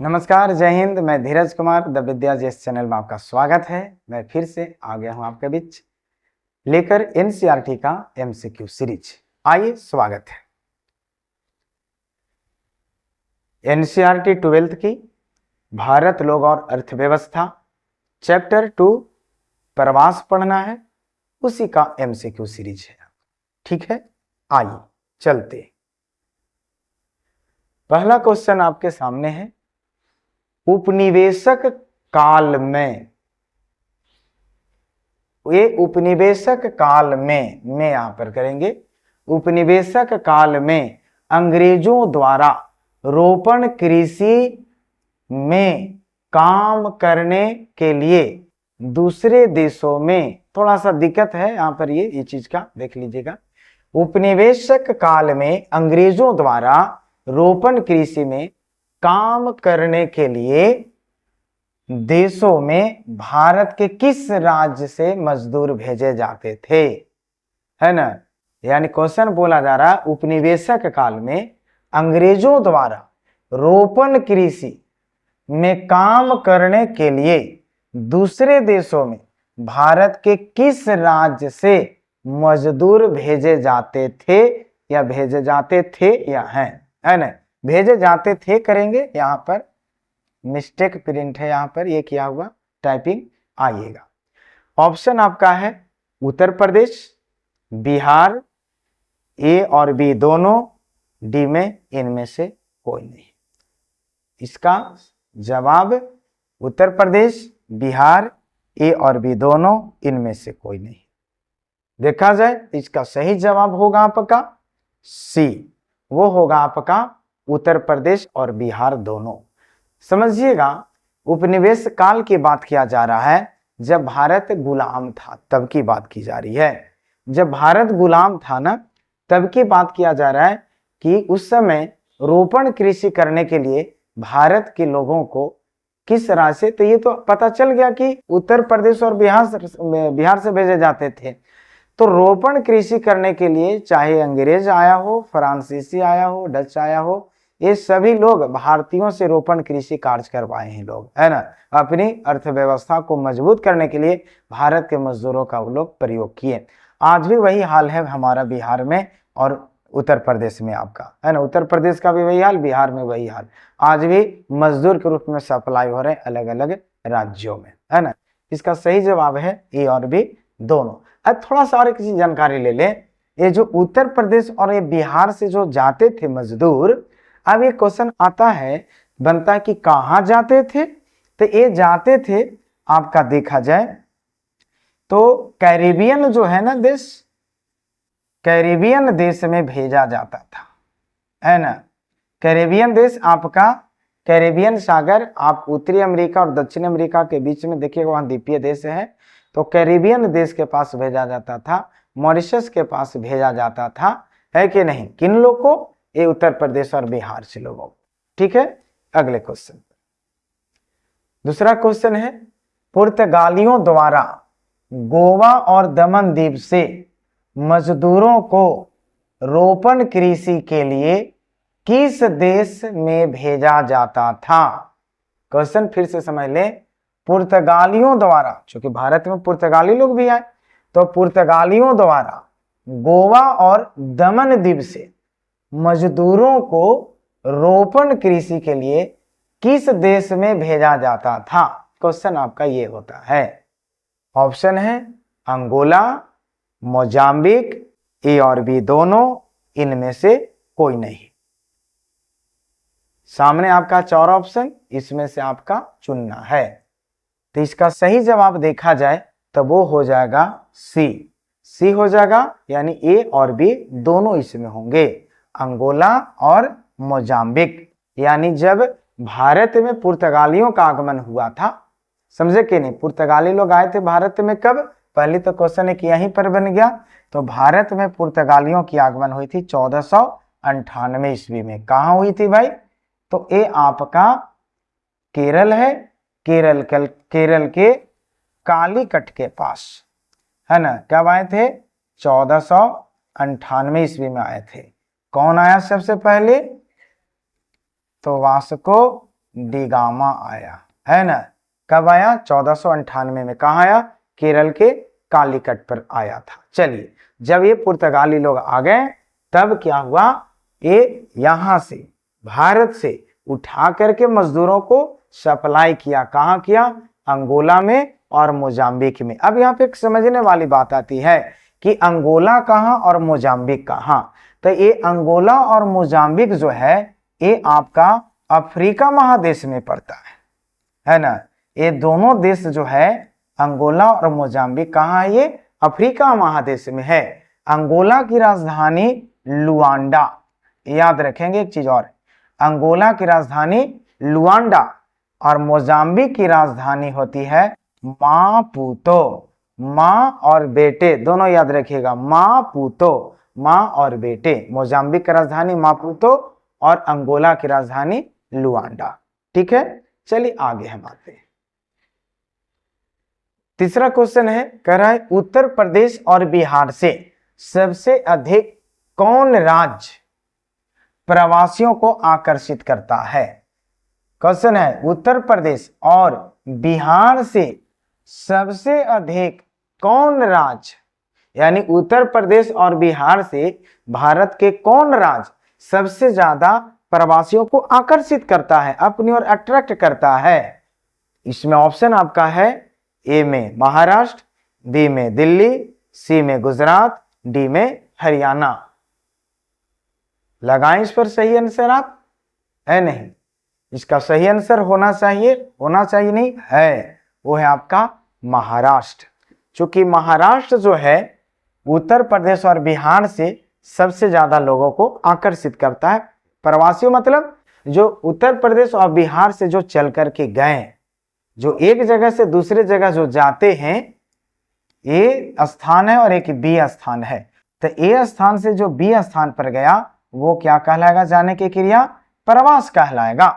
नमस्कार, जय हिंद। मैं धीरज कुमार द विद्या जी चैनल में आपका स्वागत है। मैं फिर से आ गया हूं आपके बीच लेकर एनसीईआरटी का एमसीक्यू सीरीज। आइए, स्वागत है। एनसीईआरटी 12th की भारत, लोग और अर्थव्यवस्था चैप्टर 2 प्रवास पढ़ना है, उसी का एमसीक्यू सीरीज है। ठीक है, आइए चलते। पहला क्वेश्चन आपके सामने है, उपनिवेशक काल में, ये उपनिवेशक काल में यहां पर करेंगे। उपनिवेशक काल में अंग्रेजों द्वारा रोपण कृषि में काम करने के लिए दूसरे देशों में, थोड़ा सा दिक्कत है यहां पर, ये चीज का देख लीजिएगा। उपनिवेशक काल में अंग्रेजों द्वारा रोपण कृषि में काम करने के लिए देशों में भारत के किस राज्य से मजदूर भेजे जाते थे, है ना। यानी क्वेश्चन बोला जा रहा है, उपनिवेशक काल में अंग्रेजों द्वारा रोपण कृषि में काम करने के लिए दूसरे देशों में भारत के किस राज्य से मजदूर भेजे जाते थे, या भेजे जाते थे या हैं, है ना। भेजे जाते थे करेंगे, यहां पर मिस्टेक प्रिंट है, यहां पर ये किया हुआ टाइपिंग आइएगा। ऑप्शन आपका है उत्तर प्रदेश, बिहार, ए और बी दोनों, डी में इनमें से कोई नहीं। इसका जवाब उत्तर प्रदेश, बिहार, ए और बी दोनों, इनमें से कोई नहीं। देखा जाए इसका सही जवाब होगा आपका सी, वो होगा आपका उत्तर प्रदेश और बिहार दोनों। समझिएगा, उपनिवेश काल की बात किया जा रहा है, जब भारत गुलाम था तब की बात की जा रही है। जब भारत गुलाम था ना, तब की बात किया जा रहा है कि उस समय रोपण कृषि करने के लिए भारत के लोगों को किस राज्य से, तो ये तो पता चल गया कि उत्तर प्रदेश और बिहार से भेजे जाते थे। तो रोपण कृषि करने के लिए चाहे अंग्रेज आया हो, फ्रांसीसी आया हो, डच आया हो, ये सभी लोग भारतीयों से रोपण कृषि कार्य करवाए हैं लोग, है ना। अपनी अर्थव्यवस्था को मजबूत करने के लिए भारत के मजदूरों का वो लोग प्रयोग किए। आज भी वही हाल है हमारा बिहार में और उत्तर प्रदेश में आपका, है ना। उत्तर प्रदेश का भी वही हाल, बिहार में वही हाल। आज भी मजदूर के रूप में सप्लाई हो रहे हैं अलग अलग राज्यों में, है ना। इसका सही जवाब है ए और बी दोनों। अब थोड़ा सा और एक चीज जानकारी ले लें, ये जो उत्तर प्रदेश और ये बिहार से जो जाते थे मजदूर, अब ये क्वेश्चन आता है, बनता है कि कहां जाते थे। तो ये जाते थे आपका, देखा जाए तो कैरिबियन जो है ना देश, कैरिबियन देश में भेजा जाता था, है ना। कैरिबियन देश आपका, कैरिबियन सागर, आप उत्तरी अमेरिका और दक्षिण अमेरिका के बीच में देखिएगा, वहां द्वीपीय देश है। तो कैरिबियन देश के पास भेजा जाता था, मॉरिशस के पास भेजा जाता था, है कि नहीं। किन लोग को? ये उत्तर प्रदेश और बिहार से लोगों को। ठीक है, अगले क्वेश्चन। दूसरा क्वेश्चन है, पुर्तगालियों द्वारा गोवा और दमन द्वीप से मजदूरों को रोपण कृषि के लिए किस देश में भेजा जाता था। क्वेश्चन फिर से समझ लें, पुर्तगालियों द्वारा, क्योंकि भारत में पुर्तगाली लोग भी आए, तो पुर्तगालियों द्वारा गोवा और दमन द्वीप से मजदूरों को रोपण कृषि के लिए किस देश में भेजा जाता था। क्वेश्चन आपका ये होता है। ऑप्शन है अंगोला, मोजाम्बिक, ए और बी दोनों, इनमें से कोई नहीं। सामने आपका 4 ऑप्शन, इसमें से आपका चुनना है। तो इसका सही जवाब देखा जाए तो वो हो जाएगा सी हो जाएगा, यानी ए और बी दोनों इसमें होंगे, अंगोला और मोजाम्बिक। यानी जब भारत में पुर्तगालियों का आगमन हुआ था, समझे कि नहीं, पुर्तगाली लोग आए थे भारत में कब, पहले तो क्वेश्चन एक यहीं पर बन गया। तो भारत में पुर्तगालियों की आगमन हुई थी 1498 ईस्वी में। कहां हुई थी भाई? तो ये आपका केरल है, केरल के कालीकट के पास, है ना। कब आए थे? 1498 ईस्वी में आए थे। कौन आया सबसे पहले? तो वास्को डिगामा आया, है ना। कब आया? 1498 में। कहाँ आया? केरल के कालीकट पर आया था। चलिए, जब ये पुर्तगाली लोग आ गए तब क्या हुआ, ये यहां से भारत से उठा करके मजदूरों को सप्लाई किया। कहाँ किया? अंगोला में और मोजाम्बिक में। अब यहाँ पे एक समझने वाली बात आती है कि अंगोला कहाँ और मोजाम्बिक कहाँ। तो ये अंगोला और मोजाम्बिक जो है ये आपका अफ्रीका महादेश में पड़ता है ना। ये दोनों देश जो है अंगोला और मोजाम्बिक कहाँ है? ये अफ्रीका महादेश में है। अंगोला की राजधानी लुआंडा, याद रखेंगे एक चीज और, अंगोला की राजधानी लुआंडा और मोजाम्बिक की राजधानी होती है मापुतो। माँ और बेटे दोनों याद रखिएगा, मापुतो, माँ और बेटे। मोजाम्बिक की राजधानी मापुतो और अंगोला की राजधानी लुआंडा। ठीक है, चलिए आगे हम आते हैं। तीसरा क्वेश्चन है, कह रहा है उत्तर प्रदेश और बिहार से सबसे अधिक कौन राज्य प्रवासियों को आकर्षित करता है? क्वेश्चन है उत्तर प्रदेश और बिहार से सबसे अधिक कौन राज्य, यानी उत्तर प्रदेश और बिहार से भारत के कौन राज्य सबसे ज्यादा प्रवासियों को आकर्षित करता है, अपनी ओर अट्रैक्ट करता है? इसमें ऑप्शन आपका है ए में महाराष्ट्र, बी में दिल्ली, सी में गुजरात, डी में हरियाणा। लगाएं इस पर सही आंसर आप, है नहीं? इसका सही आंसर होना चाहिए नहीं है, वो है आपका महाराष्ट्र। क्योंकि महाराष्ट्र जो है उत्तर प्रदेश और बिहार से सबसे ज्यादा लोगों को आकर्षित करता है। प्रवासियों मतलब जो उत्तर प्रदेश और बिहार से जो चल करके गए, जो एक जगह से दूसरे जगह जो जाते हैं, ए स्थान है और एक बी स्थान है। तो ए स्थान से जो बी स्थान पर गया वो क्या कहलाएगा? जाने की क्रिया प्रवास कहलाएगा।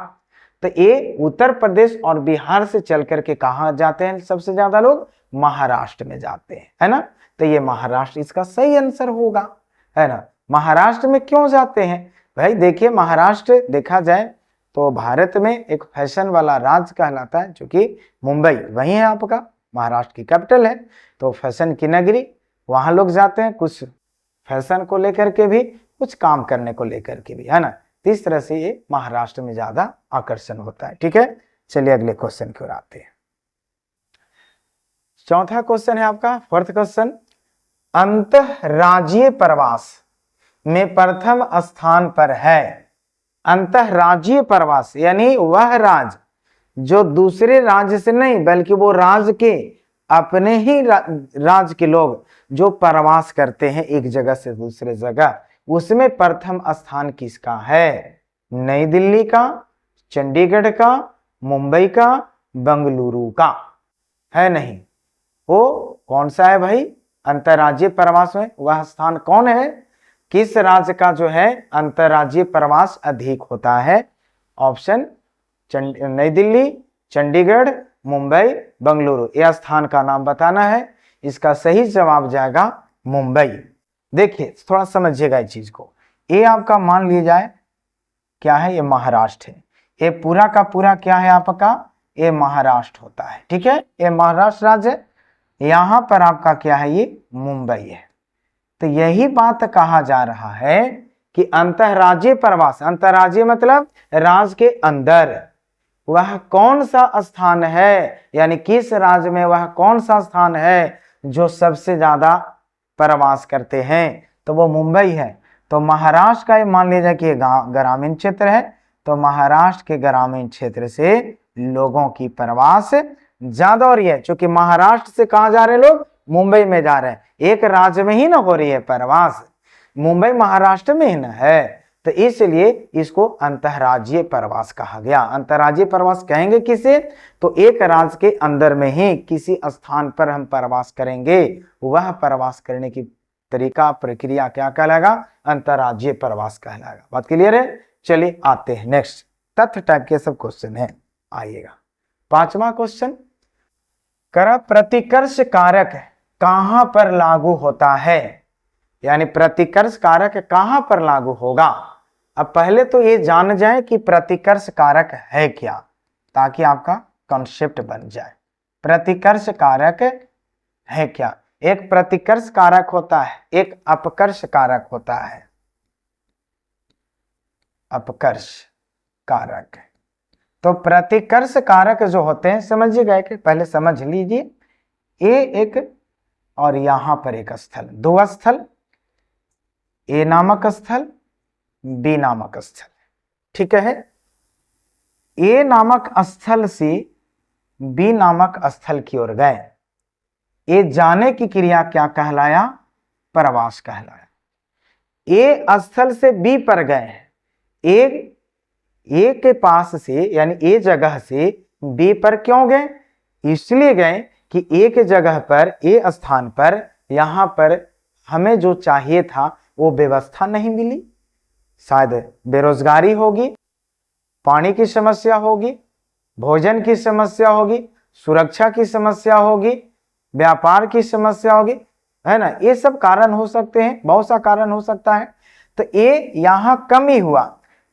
तो ये उत्तर प्रदेश और बिहार से चल करके कहाँ जाते हैं सबसे ज्यादा लोग? महाराष्ट्र में जाते हैं, है ना। तो ये महाराष्ट्र इसका सही आंसर होगा, है ना। महाराष्ट्र में क्यों जाते हैं भाई? देखिए, महाराष्ट्र देखा जाए तो भारत में एक फैशन वाला राज्य कहलाता है, जो कि मुंबई वही है आपका, महाराष्ट्र की कैपिटल है। तो फैशन की नगरी, वहां लोग जाते हैं कुछ फैशन को लेकर के भी, कुछ काम करने को लेकर के भी, है ना। इस तरह से ये महाराष्ट्र में ज्यादा आकर्षण होता है। ठीक है, चलिए अगले क्वेश्चन की ओर आते हैं। चौथा क्वेश्चन है आपका, फोर्थ क्वेश्चन, अंतरराज्यीय प्रवास में प्रथम स्थान पर है। अंतरराज्यीय प्रवास यानी वह राज्य जो दूसरे राज्य से नहीं, बल्कि वो राज्य के अपने ही राज्य के लोग जो प्रवास करते हैं एक जगह से दूसरे जगह, उसमें प्रथम स्थान किसका है? नई दिल्ली का, चंडीगढ़ का, मुंबई का, बेंगलुरु का, है नहीं? वो कौन सा है भाई? अंतरराज्यीय प्रवास में वह स्थान कौन है? किस राज्य का जो है अंतरराज्यीय प्रवास अधिक होता है? ऑप्शन नई दिल्ली, चंडीगढ़, मुंबई, बेंगलुरु, यह स्थान का नाम बताना है। इसका सही जवाब जाएगा मुंबई। देखिए थोड़ा समझिएगा इस चीज को। ये आपका मान लिया जाए क्या है? ये महाराष्ट्र है। ये पूरा का पूरा क्या है आपका? ये महाराष्ट्र होता है। ठीक है, ये महाराष्ट्र राज्य है। यहां पर आपका क्या है? ये मुंबई है। तो यही बात कहा जा रहा है कि अंतरराज्यीय प्रवास, अंतरराज्यीय मतलब राज्य के अंदर वह कौन सा स्थान है, यानी किस राज्य में वह कौन सा स्थान है जो सबसे ज्यादा प्रवास करते हैं? तो वो मुंबई है। तो महाराष्ट्र का ये मान लीजिए कि ग्रामीण क्षेत्र है, तो महाराष्ट्र के ग्रामीण क्षेत्र से लोगों की प्रवास ज्यादा हो रही है। क्योंकि महाराष्ट्र से कहाँ जा रहे हैं लोग? मुंबई में जा रहे हैं। एक राज्य में ही ना हो रही है प्रवास, मुंबई महाराष्ट्र में ही ना है। तो इसलिए इसको अंतरराज्यीय प्रवास कहा गया। अंतरराज्यीय प्रवास कहेंगे किसे? तो एक राज्य के अंदर में ही किसी स्थान पर हम प्रवास करेंगे, वह प्रवास करने की तरीका, प्रक्रिया क्या कहलाएगा? अंतरराज्यीय प्रवास कहलाएगा। बात क्लियर है? चलिए आते हैं नेक्स्ट, तथ्य टाइप के सब क्वेश्चन है, आइएगा। पांचवा क्वेश्चन, कर प्रतिकर्ष कारक कहां पर लागू होता है? यानी प्रतिकर्ष कारक कहां पर लागू होगा? अब पहले तो ये जान जाए कि प्रतिकर्ष कारक है क्या। ताकि आपका कॉन्सेप्ट बन जाए। प्रतिकर्ष कारक है क्या? एक प्रतिकर्ष कारक होता है, एक अपकर्ष कारक होता है। अपकर्ष कारक, तो प्रतिकर्ष कारक जो होते हैं, समझिएगा, कि पहले समझ लीजिए, ए एक और यहां पर एक स्थल, दो स्थल, ए नामक स्थल, बी नामक स्थल, ठीक है। ए नामक स्थल से बी नामक स्थल की ओर गए, ए जाने की क्रिया क्या कहलाया? प्रवास कहलाया। ए स्थल से बी पर गए, ए के पास से यानी ए जगह से बी पर क्यों गए? इसलिए गए कि ए के जगह पर, ए स्थान पर, यहां पर हमें जो चाहिए था वो व्यवस्था नहीं मिली। शायद बेरोजगारी होगी, पानी की समस्या होगी, भोजन की समस्या होगी, सुरक्षा की समस्या होगी, व्यापार की समस्या होगी, है ना। ये सब कारण हो सकते हैं, बहुत सा कारण हो सकता है। तो ये यहां कमी हुआ,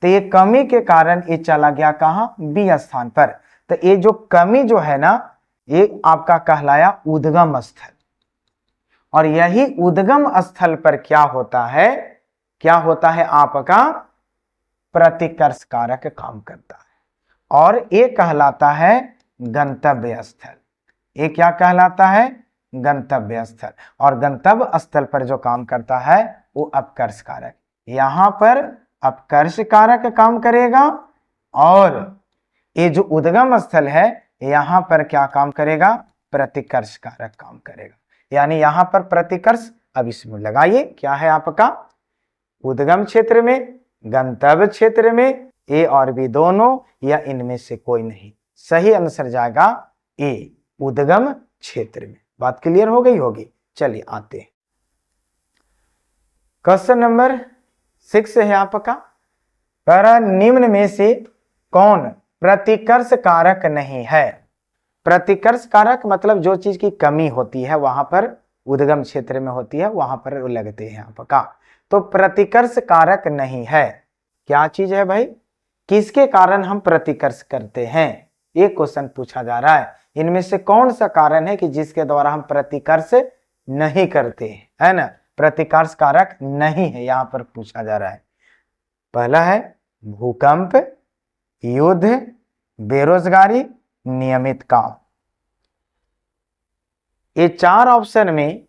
तो ये कमी के कारण ये चला गया कहां? बी स्थान पर। तो ये जो कमी जो है ना, ये आपका कहलाया उद्गम स्थल। और यही उद्गम स्थल पर क्या होता है? क्या होता है? आपका प्रतिकर्ष कारक काम करता है, और ये कहलाता है गंतव्य स्थल। ये क्या कहलाता है? गंतव्य स्थल। और गंतव्य स्थल पर जो काम करता है वो अपकर्ष कारक, यहां पर अपकर्ष कारक काम करेगा, और ये जो उद्गम स्थल है यहां पर क्या काम करेगा? प्रतिकर्ष कारक काम करेगा। यानी यहां पर प्रतिकर्ष, अब इसमें लगाइए, क्या है आपका? उद्गम क्षेत्र में, गंतव्य क्षेत्र में, ए और बी दोनों, या इनमें से कोई नहीं। सही आंसर जाएगा ए, उद्गम क्षेत्र में। बात क्लियर हो गई होगी। चलिए आते हैं क्वेश्चन नंबर 6 है आपका, पर निम्न में से कौन प्रतिकर्ष कारक नहीं है? प्रतिकर्ष कारक मतलब जो चीज की कमी होती है वहां पर, उद्गम क्षेत्र में होती है, वहां पर लगते हैं आपका। तो प्रतिकर्ष कारक नहीं है, क्या चीज है भाई? किसके कारण हम प्रतिकर्ष करते हैं? ये क्वेश्चन पूछा जा रहा है। इनमें से कौन सा कारण है कि जिसके द्वारा हम प्रतिकर्ष नहीं करते, है ना? प्रतिकर्ष कारक नहीं है, यहां पर पूछा जा रहा है। पहला है भूकंप, युद्ध, बेरोजगारी, नियमित काम। ये चार ऑप्शन में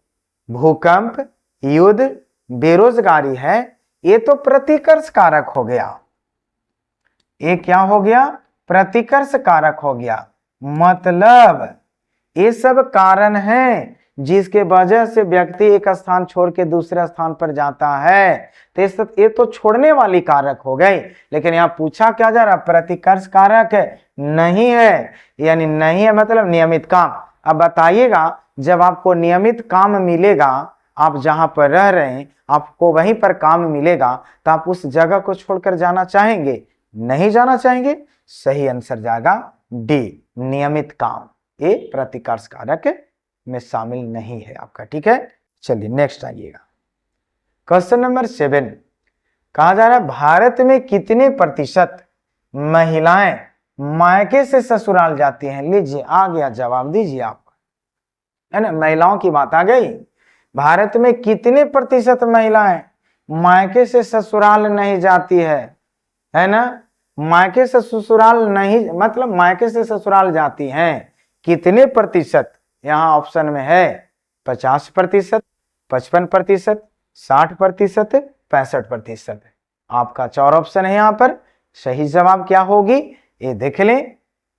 भूकंप, युद्ध, बेरोजगारी है, ये तो प्रतिकर्ष कारक हो गया। ये क्या हो गया? प्रतिकर्ष कारक हो गया। मतलब ये सब कारण हैं जिसके वजह से व्यक्ति एक स्थान छोड़ के दूसरे स्थान पर जाता है, तो ये तो छोड़ने वाली कारक हो गई। लेकिन यहाँ पूछा क्या जा रहा? प्रतिकर्ष कारक नहीं है, यानी नहीं है मतलब नियमित काम। अब बताइएगा, जब आपको नियमित काम मिलेगा, आप जहां पर रह रहे हैं आपको वहीं पर काम मिलेगा, तो आप उस जगह को छोड़कर जाना चाहेंगे? नहीं जाना चाहेंगे। सही आंसर जाएगा डी, नियमित काम। ये प्रतिकर्ष कारक में शामिल नहीं है आपका, ठीक है। चलिए नेक्स्ट आइएगा, क्वेश्चन नंबर 7। कहा जा रहा है भारत में कितने प्रतिशत महिलाएं मायके से ससुराल जाती हैं? लीजिए आ गया जवाब, दीजिए आप, है ना, महिलाओं की बात आ गई। भारत में कितने प्रतिशत महिलाएं मायके से ससुराल नहीं जाती है ना? मायके से ससुराल नहीं, मतलब मायके से ससुराल जाती हैं, कितने प्रतिशत? यहां ऑप्शन में है 50%, 55%, 60%, 65%। आपका 4 ऑप्शन है यहां पर। सही जवाब क्या होगी ये देख लें,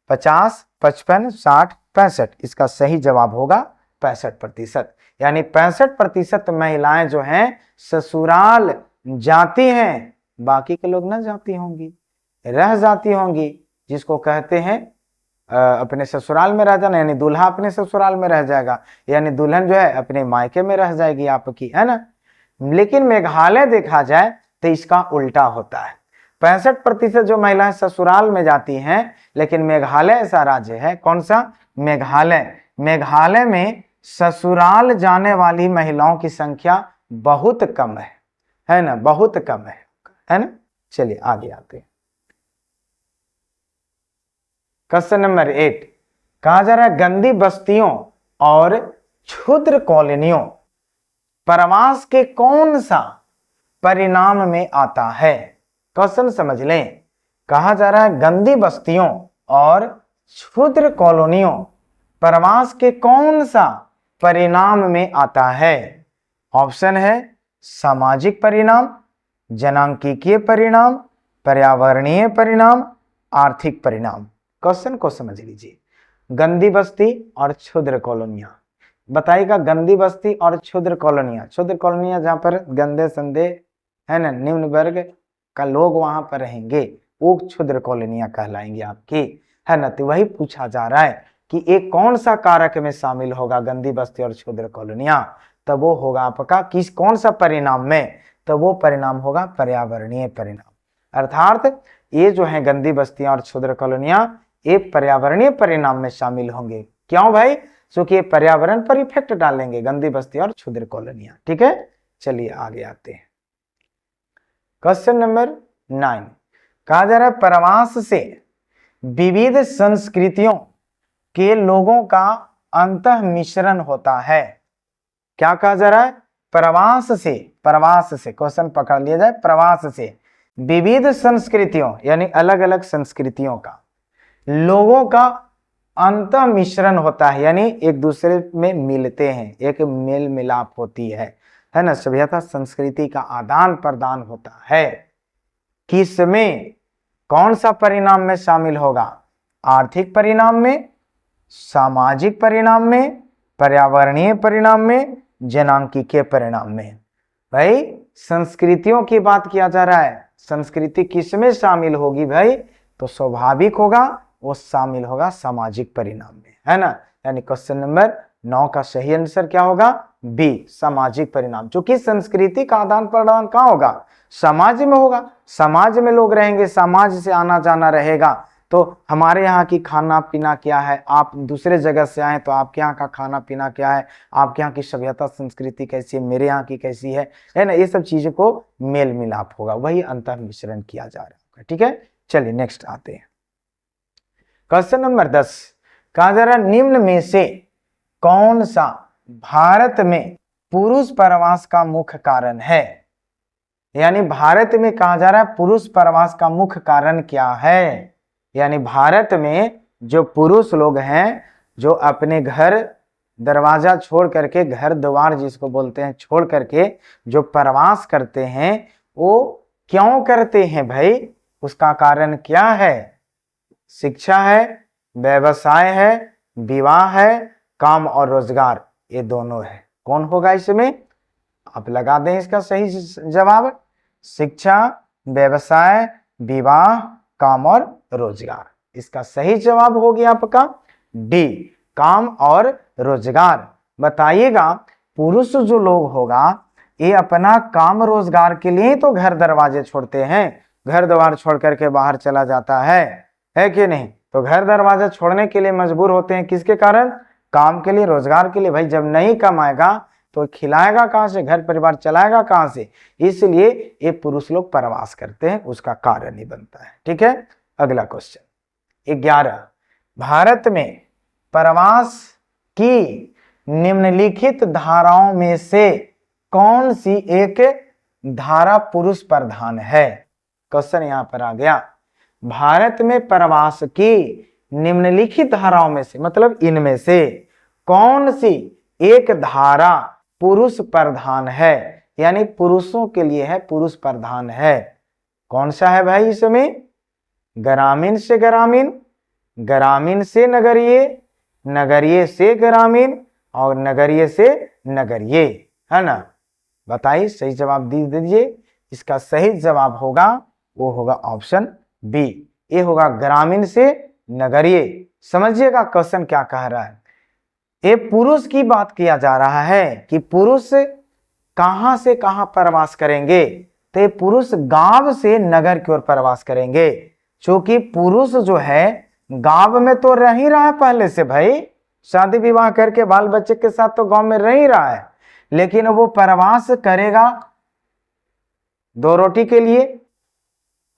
50, 55, 60, 65। इसका सही जवाब होगा 65%। यानी 65% महिलाएं जो हैं ससुराल जाती हैं, बाकी के लोग ना जाती होंगी, रह जाती होंगी, जिसको कहते हैं अपने ससुराल में रह जाना, यानी दूल्हा अपने ससुराल में रह जाएगा, यानी दुल्हन जो है अपने मायके में रह जाएगी आपकी, है ना। लेकिन मेघालय देखा जाए तो इसका उल्टा होता है। 65% जो महिलाएं ससुराल में जाती हैं, लेकिन मेघालय ऐसा राज्य है, कौन सा? मेघालय। मेघालय में ससुराल जाने वाली महिलाओं की संख्या बहुत कम है ना, बहुत कम है ना। चलिए आगे आते हैं, क्वेश्चन नंबर 8 कहा जा रहा है गंदी बस्तियों और क्षुद्र कॉलोनियों प्रवास के कौन सा परिणाम में आता है। क्वेश्चन समझ लें, कहा जा रहा है गंदी बस्तियों और क्षुद्र कॉलोनियों प्रवास के कौन सा परिणाम में आता है। ऑप्शन है सामाजिक परिणाम, जनांकीय परिणाम, पर्यावरणीय परिणाम, आर्थिक परिणाम। क्वेश्चन को समझ लीजिए, गंदी बस्ती और क्षुद्र कॉलोनियां, बताइएगा गंदी बस्ती और क्षुद्र कॉलोनियां जहां पर गंदे संदे है ना, निम्न वर्ग का लोग वहां पर रहेंगे, वो क्षुद्र कॉलोनियां कहलाएंगी आपकी, है ना। तो वही पूछा जा रहा है कि एक कौन सा कारक में शामिल होगा गंदी बस्ती और क्षुद्र कॉलोनियां, तब वो होगा आपका किस कौन सा परिणाम में, तो वो परिणाम होगा पर्यावरणीय परिणाम। अर्थात ये जो है गंदी बस्तियां और क्षुद्र कॉलोनियां ये पर्यावरणीय परिणाम में शामिल होंगे। क्यों भाई, क्योंकि ये पर्यावरण पर इफेक्ट डालेंगे गंदी बस्ती और क्षुद्र कॉलोनियां। ठीक है, चलिए आगे आते हैं। क्वेश्चन नंबर 9 कहा जा रहा है प्रवास से विविध संस्कृतियों के लोगों का अंतः मिश्रण होता है। क्या कहा जा रहा है, प्रवास से क्वेश्चन पकड़ लिया जाए, प्रवास से विविध संस्कृतियों यानी अलग अलग संस्कृतियों का लोगों का अंतः मिश्रण होता है, यानी एक दूसरे में मिलते हैं, एक मेल मिलाप होती है ना, सभ्यता संस्कृति का आदान प्रदान होता है। किसमें, कौन सा परिणाम में शामिल होगा, आर्थिक परिणाम में, सामाजिक परिणाम में, पर्यावरणीय परिणाम में, जनांकीय परिणाम में। भाई संस्कृतियों की बात किया जा रहा है, संस्कृति किसमें शामिल होगी भाई, तो स्वाभाविक होगा वो शामिल होगा सामाजिक परिणाम में, है ना। यानी क्वेश्चन नंबर 9 का सही आंसर क्या होगा, बी, सामाजिक परिणाम। क्योंकि संस्कृति का आदान प्रदान कहाँ होगा, समाज में होगा, समाज में लोग रहेंगे, समाज से आना जाना रहेगा, तो हमारे यहाँ की खाना पीना क्या है, आप दूसरे जगह से आए तो आपके यहाँ का खाना पीना क्या है, आपके यहाँ की सभ्यता संस्कृति कैसी है, मेरे यहाँ की कैसी है ना, ये सब चीजों को मेल मिलाप होगा, वही अंतर मिश्रण किया जा रहा है। ठीक है, चलिए नेक्स्ट आते हैं। क्वेश्चन नंबर 10 कहा जा रहा है निम्न में से कौन सा भारत में पुरुष प्रवास का मुख्य कारण है। यानी भारत में कहा जा रहा है पुरुष प्रवास का मुख्य कारण क्या है, यानी भारत में जो पुरुष लोग हैं जो अपने घर दरवाजा छोड़ करके, घर द्वार जिसको बोलते हैं, छोड़ करके जो प्रवास करते हैं वो क्यों करते हैं भाई, उसका कारण क्या है, शिक्षा है, व्यवसाय है, विवाह है, काम और रोजगार, ये दोनों है। कौन होगा इसमें, आप लगा दें इसका सही जवाब, शिक्षा, व्यवसाय, विवाह, काम और रोजगार। इसका सही जवाब हो गया आपका डी, काम और रोजगार। बताइएगा पुरुष जो लोग होगा ये अपना काम रोजगार के लिए तो घर दरवाजे छोड़ते हैं, घर द्वार छोड़ करके बाहर चला जाता है कि नहीं, तो घर दरवाजा छोड़ने के लिए मजबूर होते हैं, किसके कारण, काम के लिए, रोजगार के लिए। भाई जब नहीं कमाएगा तो खिलाएगा कहां से, घर परिवार चलाएगा कहां से, इसलिए ये पुरुष लोग प्रवास करते हैं, उसका कारण ही बनता है। ठीक है, अगला क्वेश्चन 11 भारत में प्रवास की निम्नलिखित धाराओं में से कौन सी एक धारा पुरुष प्रधान है। क्वेश्चन यहां पर आ गया, भारत में प्रवास की निम्नलिखित धाराओं में से, मतलब इनमें से कौन सी एक धारा पुरुष प्रधान है, यानी पुरुषों के लिए है, पुरुष प्रधान है। कौन सा है भाई इसमें, ग्रामीण से ग्रामीण, ग्रामीण से नगरीय, नगरीय से ग्रामीण और नगरीय से नगरीय, है ना। बताइए सही जवाब दीजिए। इसका सही जवाब होगा वो होगा ऑप्शन बी, ये होगा ग्रामीण से नगरीय। समझिएगा क्वेश्चन क्या कह रहा है, ये पुरुष की बात किया जा रहा है कि पुरुष कहां से कहां प्रवास करेंगे, तो ये पुरुष गांव से नगर की ओर प्रवास करेंगे। क्योंकि पुरुष जो है गांव में तो रह ही रहा है पहले से, भाई शादी विवाह करके बाल बच्चे के साथ तो गांव में रह ही रहा है, लेकिन वो प्रवास करेगा दो रोटी के लिए,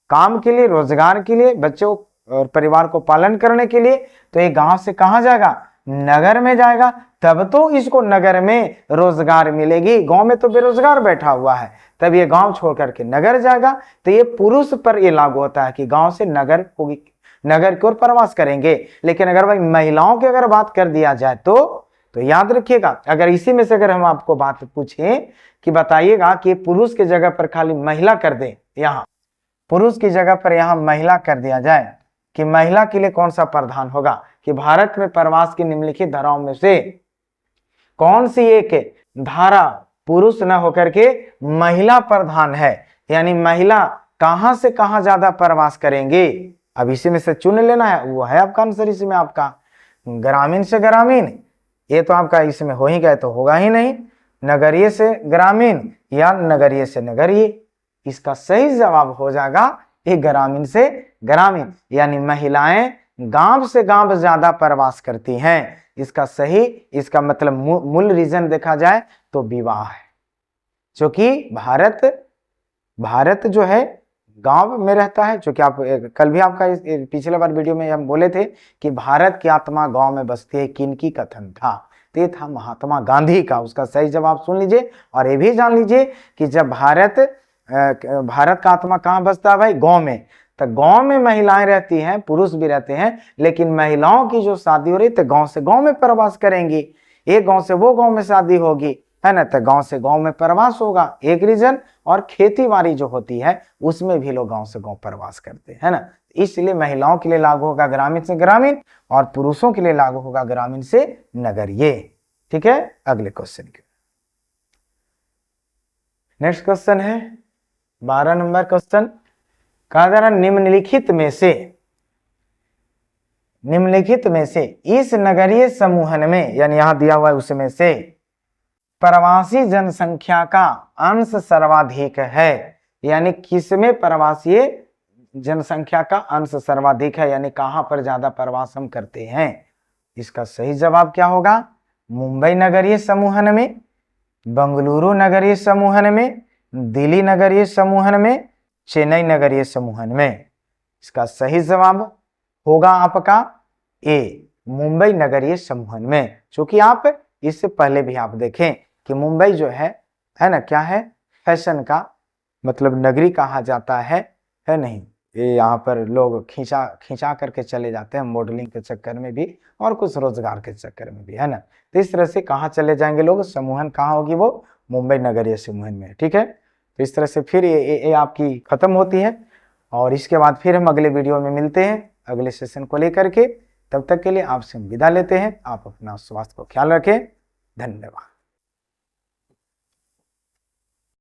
काम के लिए, रोजगार के लिए, बच्चों और परिवार को पालन करने के लिए, तो ये गांव से कहाँ जाएगा, नगर में जाएगा, तब तो इसको नगर में रोजगार मिलेगी। गांव में तो बेरोजगार बैठा हुआ है, तब ये गांव छोड़ करके नगर जाएगा। तो ये पुरुष पर ये लागू होता है कि गांव से नगर की ओर प्रवास करेंगे। लेकिन अगर भाई महिलाओं की अगर बात कर दिया जाए तो याद रखिएगा, अगर इसी में से अगर हम आपको बात पूछें कि बताइएगा कि पुरुष की जगह पर खाली महिला कर दे, यहाँ पुरुष की जगह पर यहाँ महिला कर दिया जाए, कि महिला के लिए कौन सा प्रावधान होगा, कि भारत में प्रवास की निम्नलिखित धाराओं में से कौन सी एक धारा पुरुष न होकर के महिला प्रधान है, यानी महिला कहां से कहां ज्यादा प्रवास करेंगे। अब इसी में से चुन लेना है, वो है आपका आंसर इसमें आपका ग्रामीण से ग्रामीण। ये तो आपका इसमें हो ही गए तो होगा ही नहीं, नगरीय से ग्रामीण या नगरीय से नगरीय। इसका सही जवाब हो जाएगा ये ग्रामीण से ग्रामीण, यानी महिलाएं गांव से गांव ज्यादा प्रवास करती हैं। इसका सही, इसका मतलब मूल रीजन देखा जाए तो विवाह है, क्योंकि भारत जो है गांव में रहता है। जो कि आप कल भी आपका पिछले बार वीडियो में हम बोले थे कि भारत की आत्मा गांव में बसती है, किनकी कथन था, तो ये था महात्मा गांधी का। उसका सही जवाब सुन लीजिए और ये भी जान लीजिए कि जब भारत का आत्मा कहाँ बसता है भाई, गांव में। तो गांव में महिलाएं रहती हैं, पुरुष भी रहते हैं, लेकिन महिलाओं की जो शादी हो रही तो गांव से गांव में प्रवास करेंगी, एक गांव से वो गांव में शादी होगी, है ना, तो गांव से गांव में प्रवास होगा, एक रीजन। और खेती बाड़ी जो होती है उसमें भी लोग गांव से गांव प्रवास करते हैं, है ना। इसलिए महिलाओं के लिए लागू होगा ग्रामीण से ग्रामीण और पुरुषों के लिए लागू होगा ग्रामीण से नगरीय। ठीक है, अगले क्वेश्चन के नेक्स्ट क्वेश्चन है 12 नंबर क्वेश्चन। कहा जा रहा निम्नलिखित में से इस नगरीय समूहन में, यानी यहां दिया हुआ है उसमें से प्रवासी जनसंख्या का अंश सर्वाधिक है, यानी किसमें प्रवासी जनसंख्या का अंश सर्वाधिक है, यानी कहां पर ज्यादा प्रवास हम करते हैं। इसका सही जवाब क्या होगा, मुंबई नगरीय समूहन में, बेंगलुरु नगरीय समूहन में, दिल्ली नगरीय समूहन में, चेन्नई नगरीय समूहन में। इसका सही जवाब होगा आपका ए, मुंबई नगरीय समूहन में। क्योंकि आप इससे पहले भी आप देखें कि मुंबई जो है ना, क्या है, फैशन का मतलब नगरी कहा जाता है नहीं। ये यहाँ पर लोग खींचा करके चले जाते हैं मॉडलिंग के चक्कर में भी और कुछ रोजगार के चक्कर में भी, है ना। तो इस तरह से कहाँ चले जाएंगे लोग, समूहन कहाँ होगी, वो मुंबई नगरीय समूहन में। ठीक है, तो इस तरह से फिर ये आपकी खत्म होती है और इसके बाद फिर हम अगले वीडियो में मिलते हैं अगले सेशन को लेकर के। तब तक के लिए आपसे विदा लेते हैं। आप अपना स्वास्थ्य को ख्याल रखें। धन्यवाद।